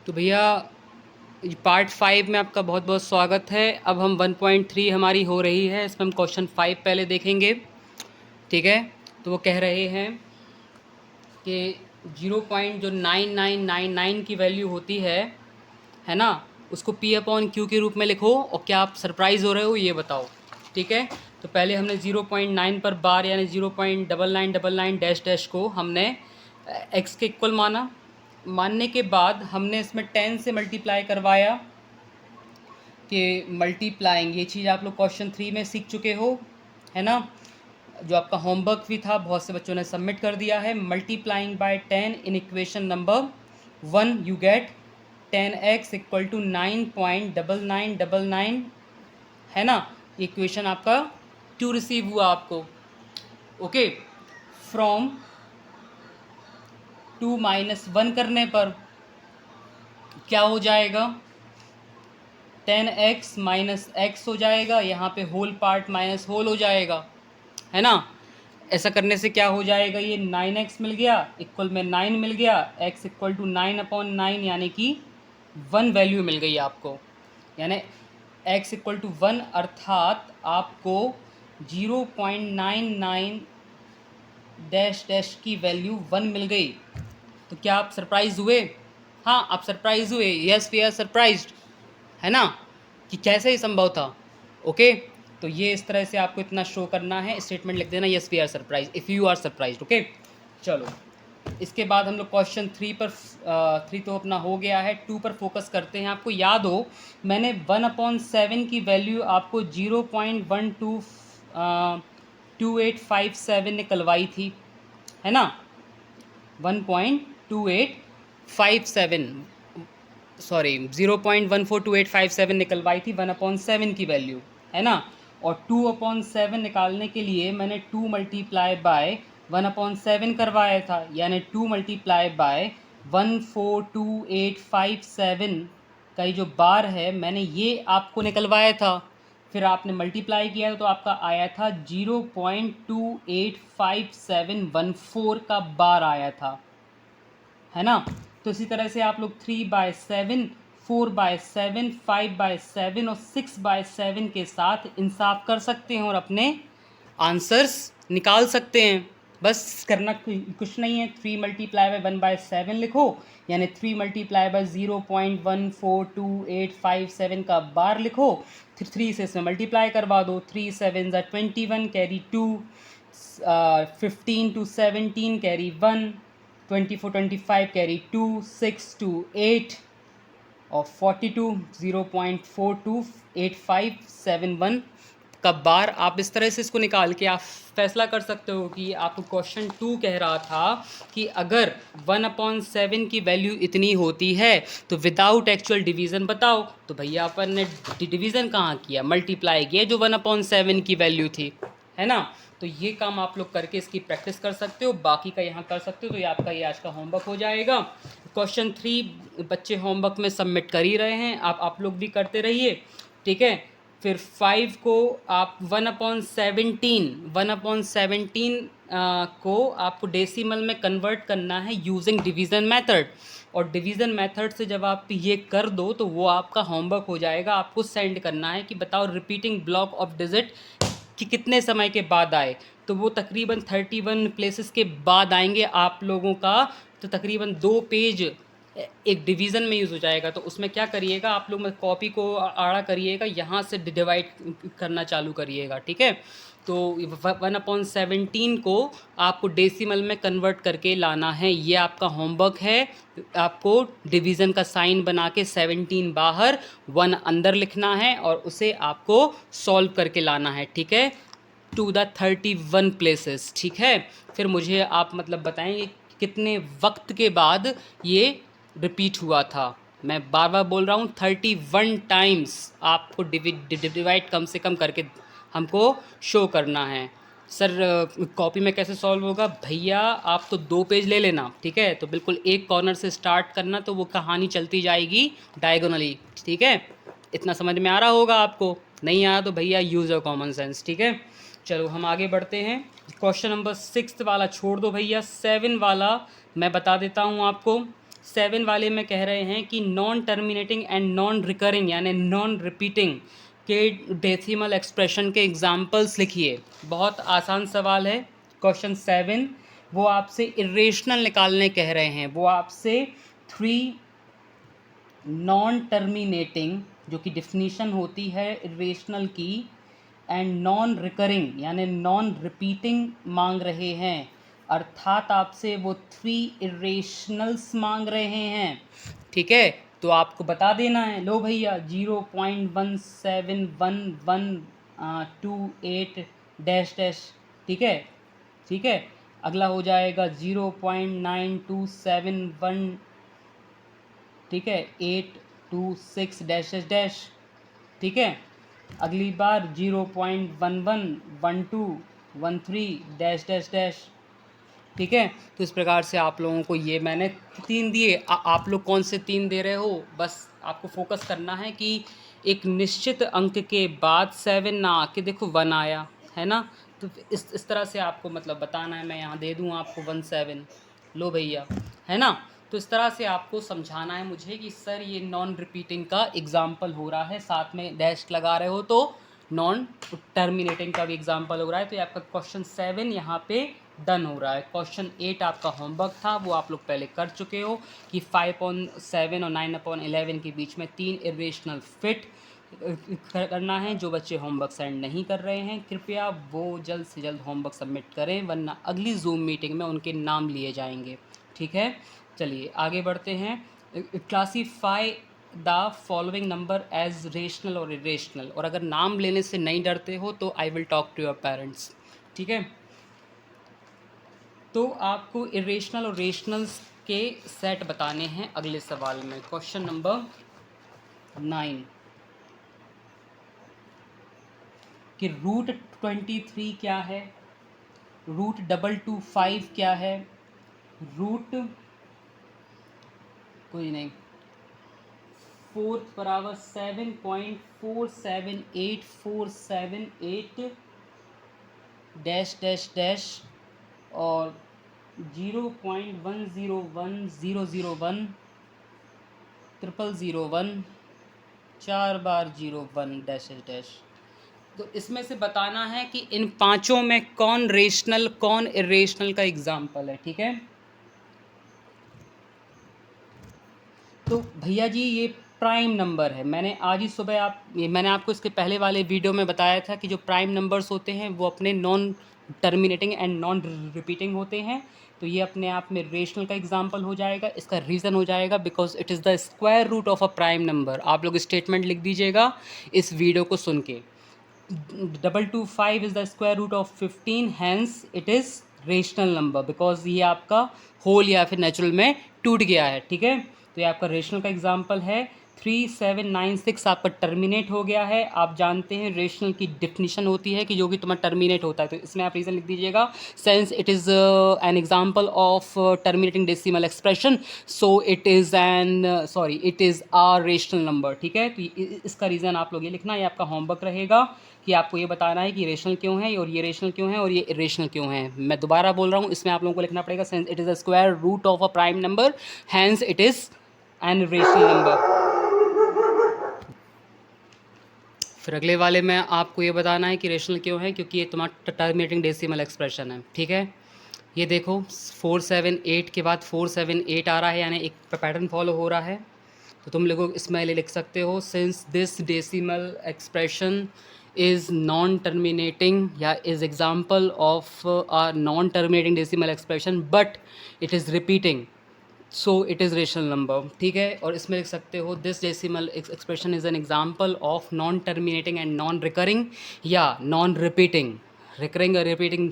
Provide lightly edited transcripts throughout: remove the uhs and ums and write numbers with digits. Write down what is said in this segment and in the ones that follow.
तो भैया पार्ट 5 में आपका बहुत बहुत स्वागत है। अब हम 1.3 हमारी हो रही है, इसमें हम क्वेश्चन 5 पहले देखेंगे। ठीक है, तो वो कह रहे हैं कि 0.9999 की वैल्यू होती है ना, उसको P/Q के रूप में लिखो। और क्या आप सरप्राइज़ हो रहे हो ये बताओ। ठीक है, तो पहले हमने 0.9 पर बार यानी 0.9999 डैश डैश को हमने x के इक्वल मानने के बाद हमने इसमें 10 से मल्टीप्लाई करवाया कि मल्टीप्लाइंग, ये चीज़ आप लोग क्वेश्चन 3 में सीख चुके हो, है ना। जो आपका होमवर्क भी था, बहुत से बच्चों ने सबमिट कर दिया है। Multiplying by 10 in equation number 1 you get 10x equal to 9.9999, है ना। इक्वेशन आपका 2 रिसीव हुआ आपको। ओके, फ्रॉम 2 माइनस 1 करने पर क्या हो जाएगा, 10x माइनस एक्स हो जाएगा। यहाँ पे होल पार्ट माइनस होल हो जाएगा, है ना। ऐसा करने से क्या हो जाएगा, ये 9x मिल गया, इक्वल में 9 मिल गया, x इक्वल टू 9/9 यानी कि 1 वैल्यू मिल गई आपको। यानी x इक्वल टू 1 अर्थात आपको 0.99 डैश डैश की वैल्यू 1 मिल गई। तो क्या आप सरप्राइज हुए? हाँ, आप सरप्राइज हुए। यस वी आर सरप्राइज्ड, है ना, कि कैसे ये संभव था। ओके, तो ये इस तरह से आपको इतना शो करना है, स्टेटमेंट लिख देना, yes we are surprise, if you are surprise. Okay, चलो इसके बाद हम लोग क्वेश्चन 3 पर 3 तो अपना हो गया है, 2 पर फोकस करते हैं। आपको याद हो मैंने 1/7 की वैल्यू आपको 0.122857 निकलवाई थी, है ना। 1.2857, सॉरी 0.142857 निकलवाई थी 1/7 की वैल्यू, है ना। और 2/7 निकालने के लिए मैंने 2 मल्टीप्लाई बाय 1/7 करवाया था, यानी 2 मल्टीप्लाई बाय 142,857 का ये जो बार है मैंने ये आपको निकलवाया था। फिर आपने मल्टीप्लाई किया तो आपका आया था 0.285714 का बार आया था, है ना। तो इसी तरह से आप लोग 3/7, 4/7, 5/7 और 6/7 के साथ इंसाफ कर सकते हैं और अपने आंसर्स निकाल सकते हैं। बस करना कुछ नहीं है, 3 मल्टीप्लाई बाय 1/7 लिखो, यानी 3 मल्टीप्लाई बाय 0.142857 का बार लिखो। 3 से इसमें मल्टीप्लाई करवा दो, 3 7 21 carry 2, 15 to 17 carry 1, 24 25 carry 2, 6 to 8 और 42 0.428571 का बार। आप इस तरह से इसको निकाल के आप फैसला कर सकते हो कि आपको क्वेश्चन 2 कह रहा था कि अगर 1/7 की वैल्यू इतनी होती है तो विदाउट एक्चुअल डिवीज़न बताओ। तो भैया अपन ने डिवीज़न कहाँ किया, मल्टीप्लाई किया जो 1/7 की वैल्यू थी, है ना। तो ये काम आप लोग करके इसकी प्रैक्टिस कर सकते हो, बाकी का यहाँ कर सकते हो। तो ये आपका ये आज का होमवर्क हो जाएगा। क्वेश्चन 3 बच्चे होमवर्क में सबमिट कर ही रहे हैं, आप लोग भी करते रहिए, ठीक है। फिर 5 को आप 1/17 को आपको डेसिमल में कन्वर्ट करना है यूजिंग डिवीज़न मेथड। और डिवीज़न मेथड से जब आप ये कर दो तो वो आपका होमवर्क हो जाएगा। आपको सेंड करना है कि बताओ रिपीटिंग ब्लॉक ऑफ डिजिट कि कितने समय के बाद आए। तो वो तकरीबन 31 प्लेसेस के बाद आएंगे आप लोगों का। तो तकरीबन 2 पेज एक डिवीज़न में यूज़ हो जाएगा। तो उसमें क्या करिएगा आप लोग, में कॉपी को आड़ा करिएगा, यहाँ से डिवाइड करना चालू करिएगा, ठीक है। तो 1/17 को आपको डेसिमल में कन्वर्ट करके लाना है, ये आपका होमवर्क है। आपको डिवीज़न का साइन बना के 17 बाहर 1 अंदर लिखना है और उसे आपको सॉल्व करके लाना है, ठीक है, टू द 31 प्लेसेस, ठीक है। फिर मुझे आप मतलब बताएंगे कितने वक्त के बाद ये रिपीट हुआ था। मैं बार बार बोल रहा हूँ 31 टाइम्स आपको डिवाइड कम से कम करके हमको शो करना है। सर कॉपी में कैसे सॉल्व होगा भैया, आप तो 2 पेज ले लेना, ठीक है। तो बिल्कुल एक कॉर्नर से स्टार्ट करना, तो वो कहानी चलती जाएगी डायगोनली, ठीक है। इतना समझ में आ रहा होगा आपको, नहीं आया तो भैया यूज़ योर कॉमन सेंस, ठीक है। चलो हम आगे बढ़ते हैं। क्वेश्चन नंबर 6 वाला छोड़ दो भैया, 7 वाला मैं बता देता हूँ आपको। 7 वाले में कह रहे हैं कि non terminating and non recurring यानी नॉन रिपीटिंग के डेसिमल एक्सप्रेशन के एग्जाम्पल्स लिखिए। बहुत आसान सवाल है। क्वेश्चन 7 वो आपसे इरेशनल निकालने कह रहे हैं। वो आपसे 3 नॉन टर्मिनेटिंग जो कि डिफिनीशन होती है इरेशनल की एंड नॉन रिकरिंग यानी नॉन रिपीटिंग मांग रहे हैं। अर्थात आपसे वो 3 इरेशनल्स मांग रहे हैं। ठीक है, तो आपको बता देना है। लो भैया 0.1711128 डैश डैश। ठीक है, ठीक है। अगला हो जाएगा 0.9271, ठीक है, 826 डैश डैश डैश। ठीक है, अगली बार 0.111213 डैश डैश डैश। ठीक है, तो इस प्रकार से आप लोगों को ये मैंने 3 दिए। आप लोग कौन से 3 दे रहे हो, बस आपको फोकस करना है कि एक निश्चित अंक के बाद 7 ना आके देखो 1 आया है ना। तो इस तरह से आपको मतलब बताना है। मैं यहाँ दे दूँ आपको 17। लो भैया, है ना। तो इस तरह से आपको समझाना है मुझे कि सर ये नॉन रिपीटिंग का एग्जाम्पल हो रहा है, साथ में डैश लगा रहे हो तो नॉन टर्मिनेटिंग का भी एग्जाम्पल हो रहा है। तो ये आपका क्वेश्चन 7 यहाँ पे डन हो रहा है। क्वेश्चन 8 आपका होमवर्क था, वो आप लोग पहले कर चुके हो कि 5/7 और 9/11 के बीच में 3 इरेशनल फिट करना है। जो बच्चे होमवर्क सेंड नहीं कर रहे हैं कृपया वो जल्द से जल्द होमवर्क सबमिट करें, वरना अगली जूम मीटिंग में उनके नाम लिए जाएंगे। ठीक है, चलिए आगे बढ़ते हैं। Classify the following number as rational और इरेशनल। और अगर नाम लेने से नहीं डरते हो तो I will talk to your parents. ठीक है, तो आपको इरेशनल और रेशनल्स के सेट बताने हैं अगले सवाल में। क्वेश्चन नंबर 9 कि √23 क्या है, √225 क्या है, रूट कोई नहीं 4 बराबर 7.478478 डैश डैश डैश और 0.101001 00001 4 बार 01 डैश डैश। तो इसमें से बताना है कि इन पांचों में कौन रेशनल कौन इरेशनल का एग्जाम्पल है। ठीक है, तो भैया जी ये प्राइम नंबर है। मैंने आज ही सुबह मैंने आपको इसके पहले वाले वीडियो में बताया था कि जो प्राइम नंबर्स होते हैं वो अपने non terminating and non repeating होते हैं। तो ये अपने आप में रेशनल का एग्जांपल हो जाएगा। इसका रीज़न हो जाएगा because it is the square root of a prime number. आप लोग स्टेटमेंट लिख दीजिएगा इस वीडियो को सुन के। 225 is the square root of 15, hence it is rational number because ये आपका होल या फिर नेचुरल में टूट गया है। ठीक है, तो ये आपका रेशनल का एग्जाम्पल है। 3796 आपका टर्मिनेट हो गया है। आप जानते हैं रेशनल की डिफिनीशन होती है कि जो भी तुम्हारा टर्मिनेट होता है। तो इसमें आप रीज़न लिख दीजिएगा since it is an example of terminating decimal expression, so it is it is a rational number. ठीक है, तो इसका रीज़न आप लोग ये लिखना, ये आपका होमवर्क रहेगा कि आपको ये बताना है कि रेशनल क्यों है और ये रेशनल क्यों है और ये इरेशनल क्यों है। मैं दोबारा बोल रहा हूँ, इसमें आप लोगों को लिखना पड़ेगा since it is a square root of a prime number, hence it is an rational number. फिर अगले वाले में आपको ये बताना है कि रेशनल क्यों है, क्योंकि ये तुम्हारा टर्मिनेटिंग डेसिमल एक्सप्रेशन है। ठीक है, ये देखो 478 के बाद 478 आ रहा है, यानी एक पैटर्न फॉलो हो रहा है। तो तुम लोग इसमें लिख सकते हो since this decimal expression is non terminating या is example of a non terminating decimal expression but it is repeating, so it is rational number. ठीक है, और इसमें लिख सकते हो this decimal expression is an example of non terminating and non recurring या non repeating. Recurring और repeating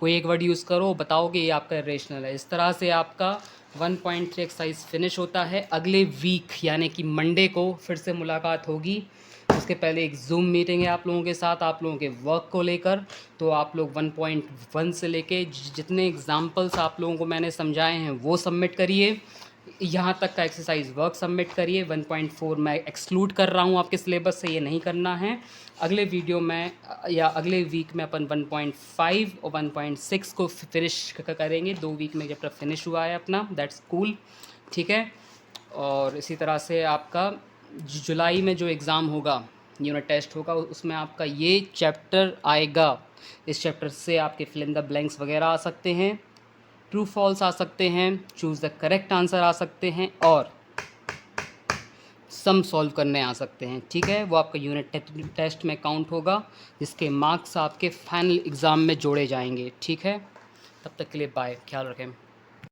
कोई एक वर्ड यूज़ करो, बताओगे ये आपका रेशनल है। इस तरह से आपका 1.3 एक्सरसाइज फिनिश होता है। अगले वीक यानी कि मंडे को फिर से मुलाकात होगी। उसके पहले एक जूम मीटिंग है आप लोगों के साथ, आप लोगों के वर्क को लेकर। तो आप लोग 1.1 से लेके जितने एग्जाम्पल्स आप लोगों को मैंने समझाए हैं वो सबमिट करिए। यहाँ तक का एक्सरसाइज वर्क सबमिट करिए। 1.4 मैं एक्सक्लूड कर रहा हूँ आपके सिलेबस से, ये नहीं करना है। अगले वीडियो में या अगले वीक में अपन 1.5 और 1.6 को फिनिश करेंगे। 2 वीक में जब तक फिनिश हुआ है अपना, दैट्स कूल। ठीक है। और इसी तरह से आपका जुलाई में जो एग्ज़ाम होगा, यूनिट टेस्ट होगा, उसमें आपका ये चैप्टर आएगा। इस चैप्टर से आपके फिल इन द ब्लैंक्स वगैरह आ सकते हैं, ट्रू फॉल्स आ सकते हैं, चूज़ द करेक्ट आंसर आ सकते हैं, और सम सॉल्व करने आ सकते हैं। ठीक है, वो आपका यूनिट टेस्ट में काउंट होगा, जिसके मार्क्स आपके फाइनल एग्ज़ाम में जोड़े जाएंगे। ठीक है, तब तक के लिए बाय, ख्याल रखें।